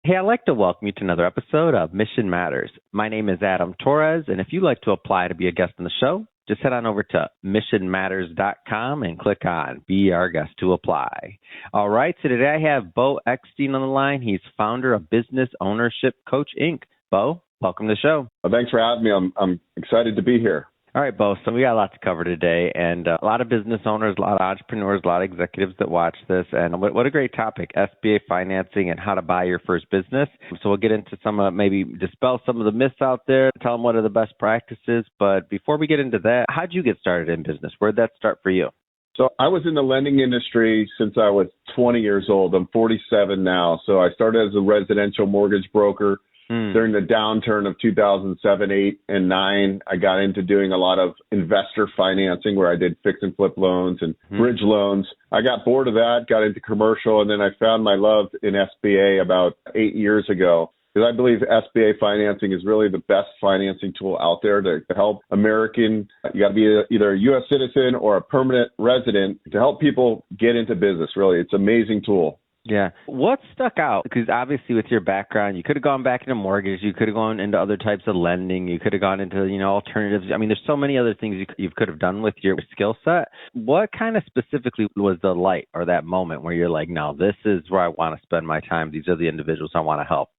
Hey, I'd like to welcome you to another episode of Mission Matters. My name is Adam Torres, and if you'd like to apply to be a guest on the show, just head on over to missionmatters.com and click on Be Our Guest to apply. All right, so today I have Bo Eckstein on the line. He's founder of Business Ownership Coach, Inc. Bo, welcome to the show. Well, thanks for having me. I'm excited to be here. All right, Bo, so we got a lot to cover today, and a lot of business owners, a lot of entrepreneurs, a lot of executives that watch this, and what a great topic, SBA financing and how to buy your first business. So we'll get into maybe dispel some of the myths out there, tell them what are the best practices, but before we get into that, how'd you get started in business? Where'd that start for you? So I was in the lending industry since I was 20 years old. I'm 47 now, so I started as a residential mortgage broker. During the downturn of 2007, 8, and 9, I got into doing a lot of investor financing where I did fix and flip loans and bridge loans. I got bored of that, got into commercial, and then I found my love in SBA about 8 years ago. Because I believe SBA financing is really the best financing tool out there to help American. You got to be either a U.S. citizen or a permanent resident to help people get into business. Really, it's an amazing tool. Yeah. What stuck out? Because obviously with your background, you could have gone back into mortgage, you could have gone into other types of lending, you could have gone into, alternatives. I mean, there's so many other things you could have done with your skill set. What kind of specifically was the light or that moment where you're like, no, this is where I want to spend my time. These are the individuals I want to help.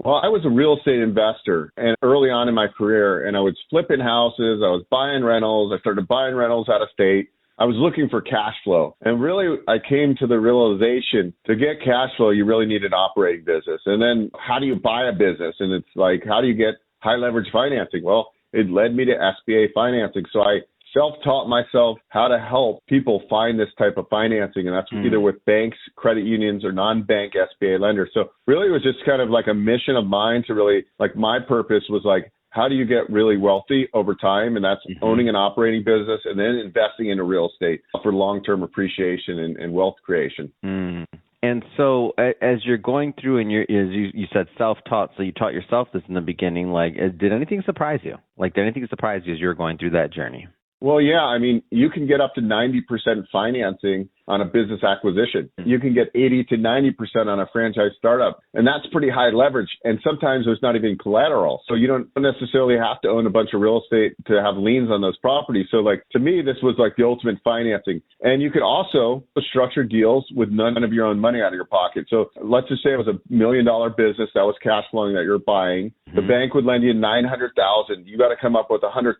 Well, I was a real estate investor and early on in my career, and I was flipping houses. I was buying rentals. I started buying rentals out of state. I was looking for cash flow. And really, I came to the realization to get cash flow, you really need an operating business. And then how do you buy a business? And it's like, how do you get high leverage financing? Well, it led me to SBA financing. So I self-taught myself how to help people find this type of financing. And that's either with banks, credit unions, or non-bank SBA lenders. So really, it was just kind of like a mission of mine to really, like, my purpose was like, how do you get really wealthy over time? And that's owning an operating business and then investing into real estate for long-term appreciation and wealth creation. And so as you're going through and you said self-taught, so you taught yourself this in the beginning, like, did anything surprise you? Like, did anything surprise you as you were going through that journey? Well, yeah. I mean, you can get up to 90% financing on a business acquisition. You can get 80 to 90% on a franchise startup. And that's pretty high leverage. And sometimes there's not even collateral. So you don't necessarily have to own a bunch of real estate to have liens on those properties. So, like, to me, this was like the ultimate financing. And you could also structure deals with none of your own money out of your pocket. So let's just say it was $1 million business that was cash flowing that you're buying. The bank would lend you $900,000. You got to come up with $100,000.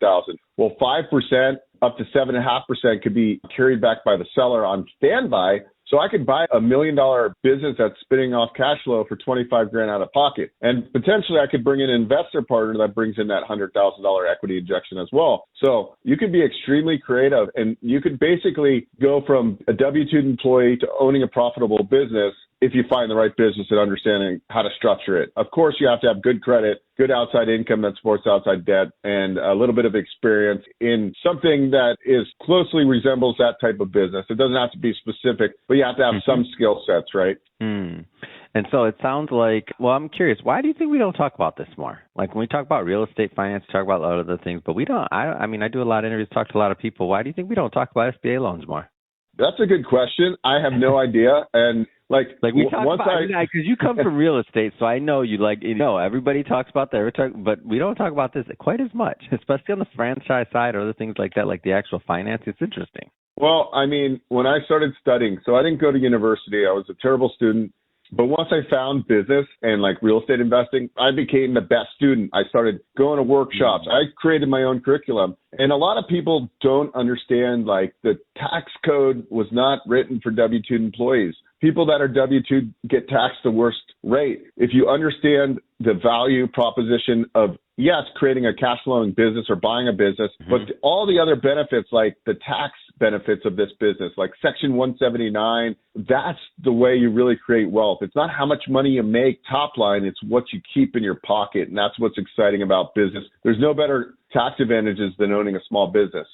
Well, 5% up to 7.5% could be carried back by the seller on standby. So I could buy $1 million business that's spitting off cash flow for $25,000 out of pocket. And potentially I could bring in an investor partner that brings in that $100,000 equity injection as well. So you could be extremely creative, and you could basically go from a W-2 employee to owning a profitable business if you find the right business and understanding how to structure it. Of course, you have to have good credit, good outside income that supports outside debt, and a little bit of experience in something that closely resembles that type of business. It doesn't have to be specific, but you have to have some skill sets, right? And so it sounds like, well, I'm curious, why do you think we don't talk about this more? Like, when we talk about real estate finance, talk about a lot of other things, but we don't. I mean, I do a lot of interviews, talk to a lot of people. Why do you think we don't talk about SBA loans more? That's a good question. I have no idea. And like we talk about, because you come from real estate, so I know everybody talks about that, but we don't talk about this quite as much, especially on the franchise side or other things like that, like the actual finance. It's interesting. Well, I mean, when I started studying, so I didn't go to university. I was a terrible student. But once I found business and like real estate investing, I became the best student. I started going to workshops. I created my own curriculum. And a lot of people don't understand, like, the tax code was not written for W-2 employees. People that are W-2 get taxed the worst rate. If you understand the value proposition of, yes, creating a cash flowing business or buying a business, but all the other benefits, like the tax benefits of this business, like Section 179, that's the way you really create wealth. It's not how much money you make top line, it's what you keep in your pocket. And that's what's exciting about business. There's no better tax advantages than owning a small business.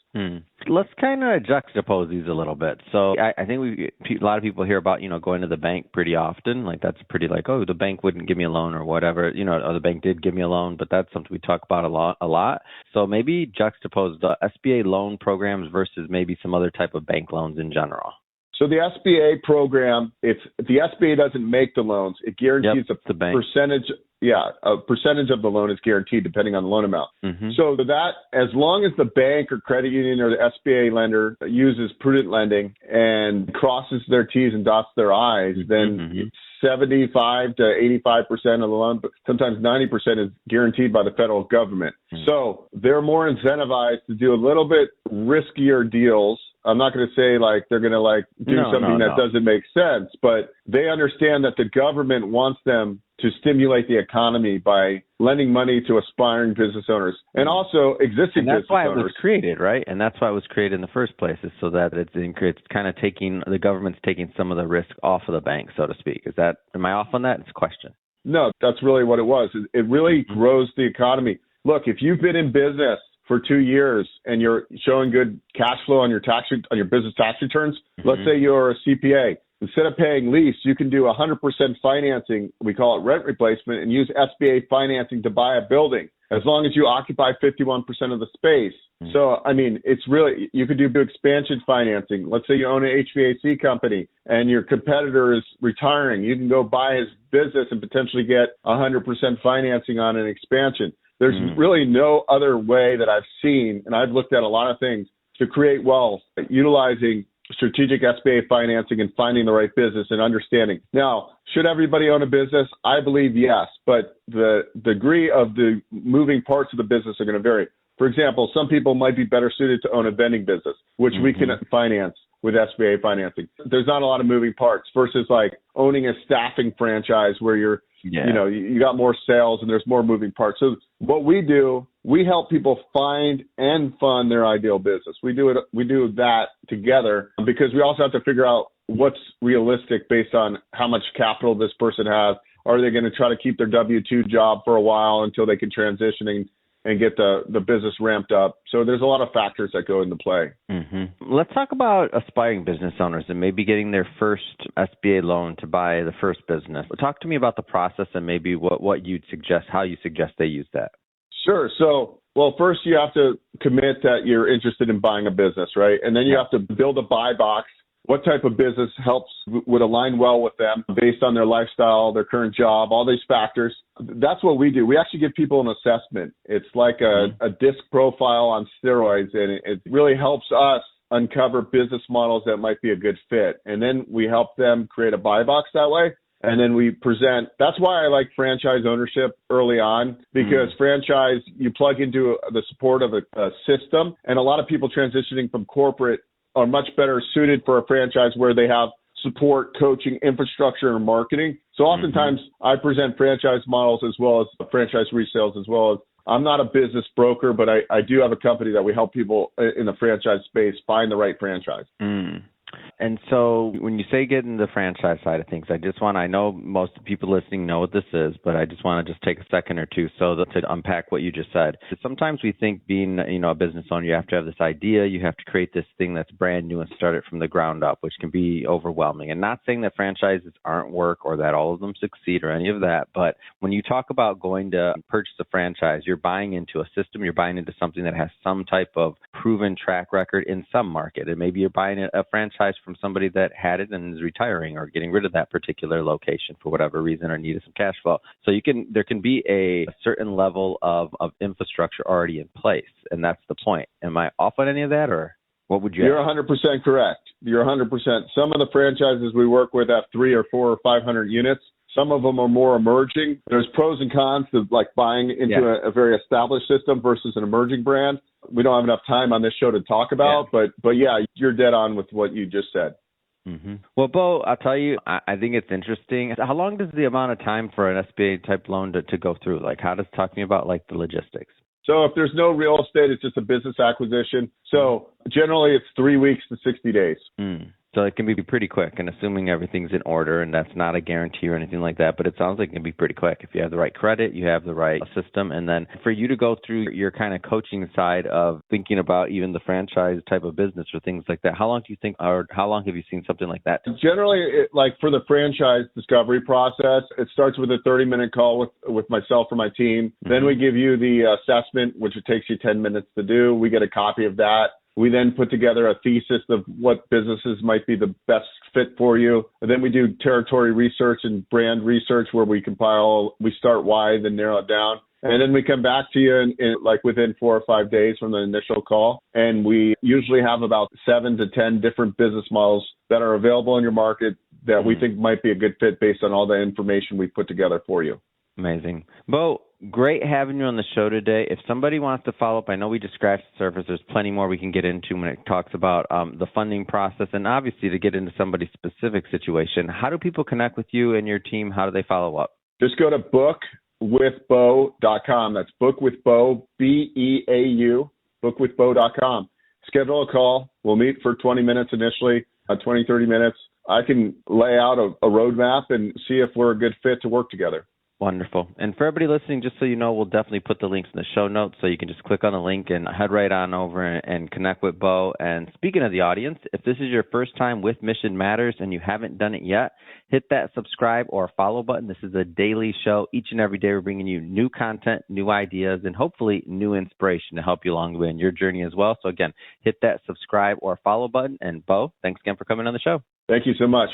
Let's kind of juxtapose these a little bit. So I think a lot of people hear about, going to the bank pretty often. Like, that's pretty like, oh, the bank wouldn't give me a loan or whatever, or the bank did give me a loan, but that's something we talk about a lot. So maybe juxtapose the SBA loan programs versus maybe some other type of bank loans in general. So the SBA program, the SBA doesn't make the loans. It guarantees the bank. percentage. Yeah, a percentage of the loan is guaranteed depending on the loan amount. Mm-hmm. So that, as long as the bank or credit union or the SBA lender uses prudent lending and crosses their T's and dots their I's, then 75 to 85% of the loan, but sometimes 90% is guaranteed by the federal government. So they're more incentivized to do a little bit riskier deals. I'm not going to say like they're going to do something that doesn't make sense, but they understand that the government wants them to stimulate the economy by lending money to aspiring business owners and also existing business owners. And that's why it was created, right? And that's why it was created in the first place, is so that it's kind of the government's taking some of the risk off of the bank, so to speak. Am I off on that? It's a question. No, that's really what it was. It really grows the economy. Look, if you've been in business for 2 years and you're showing good cash flow on your business tax returns, let's say you're a CPA. Instead of paying lease, you can do 100% financing. We call it rent replacement, and use SBA financing to buy a building as long as you occupy 51% of the space. So, I mean, it's really, you could do expansion financing. Let's say you own an HVAC company and your competitor is retiring. You can go buy his business and potentially get 100% financing on an expansion. There's really no other way that I've seen, and I've looked at a lot of things, to create wealth utilizing strategic SBA financing and finding the right business and understanding. Now, should everybody own a business? I believe yes, but the degree of the moving parts of the business are going to vary. For example, some people might be better suited to own a vending business, which we can finance with SBA financing. There's not a lot of moving parts versus like owning a staffing franchise where you got more sales and there's more moving parts. So what we do, we help people find and fund their ideal business. We do that together because we also have to figure out what's realistic based on how much capital this person has. Are they going to try to keep their W-2 job for a while until they can transition and get the business ramped up? So there's a lot of factors that go into play. Let's talk about aspiring business owners and maybe getting their first SBA loan to buy the first business. Talk to me about the process and maybe what you'd suggest, how you suggest they use that. Sure. So, well, first you have to commit that you're interested in buying a business, right? And then you have to build a buy box. What type of business would align well with them based on their lifestyle, their current job, all these factors. That's what we do. We actually give people an assessment. It's like a disc profile on steroids, and it really helps us uncover business models that might be a good fit. And then we help them create a buy box that way. And then we present. That's why I like franchise ownership early on, because franchise, you plug into the support of a system. And a lot of people transitioning from corporate are much better suited for a franchise where they have support, coaching, infrastructure, and marketing. So oftentimes I present franchise models as well as franchise resales as well as. I'm not a business broker, but I do have a company that we help people in the franchise space find the right franchise. And so when you say get into the franchise side of things, I know most people listening know what this is, but I just want to take a second or two to unpack what you just said. Sometimes we think being, a business owner, you have to have this idea, you have to create this thing that's brand new and start it from the ground up, which can be overwhelming. And not saying that franchises aren't work or that all of them succeed or any of that, but when you talk about going to purchase a franchise, you're buying into a system, you're buying into something that has some type of proven track record in some market. And maybe you're buying a franchise from somebody that had it and is retiring or getting rid of that particular location for whatever reason or needed some cash flow. So there can be a certain level of infrastructure already in place, and that's the point. Am I off on any of that, or what would you You're 100% correct. You're 100%. Some of the franchises we work with have 300 or 400 or 500 units. Some of them are more emerging. There's pros and cons to like buying into a very established system versus an emerging brand. We don't have enough time on this show to talk about, but yeah, you're dead on with what you just said. Well, Bo, I'll tell you, I think it's interesting. How long does the amount of time for an SBA type loan to go through? Like, talk to me about like the logistics. So if there's no real estate, it's just a business acquisition. So generally it's 3 weeks to 60 days. So it can be pretty quick, and assuming everything's in order, and that's not a guarantee or anything like that, but it sounds like it can be pretty quick. If you have the right credit, you have the right system, and then for you to go through your kind of coaching side of thinking about even the franchise type of business or things like that, how long do you think, or how long have you seen something like that? Generally, like for the franchise discovery process, it starts with a 30-minute call with myself or my team. Then we give you the assessment, which it takes you 10 minutes to do. We get a copy of that. We then put together a thesis of what businesses might be the best fit for you. And then we do territory research and brand research where we start wide, then narrow it down. And then we come back to you in like within 4 or 5 days from the initial call. And we usually have about 7 to 10 different business models that are available in your market that we think might be a good fit based on all the information we put together for you. Amazing. Bo, great having you on the show today. If somebody wants to follow up, I know we just scratched the surface. There's plenty more we can get into when it talks about the funding process and obviously to get into somebody's specific situation. How do people connect with you and your team? How do they follow up? Just go to bookwithbo.com. That's bookwithbo, B-E-A-U, bookwithbo.com. Schedule a call. We'll meet for 20 minutes initially, 20, 30 minutes. I can lay out a roadmap and see if we're a good fit to work together. Wonderful. And for everybody listening, just so you know, we'll definitely put the links in the show notes so you can just click on the link and head right on over and connect with Bo. And speaking of the audience, if this is your first time with Mission Matters and you haven't done it yet, hit that subscribe or follow button. This is a daily show. Each and every day we're bringing you new content, new ideas, and hopefully new inspiration to help you along the way in your journey as well. So again, hit that subscribe or follow button. And Bo, thanks again for coming on the show. Thank you so much.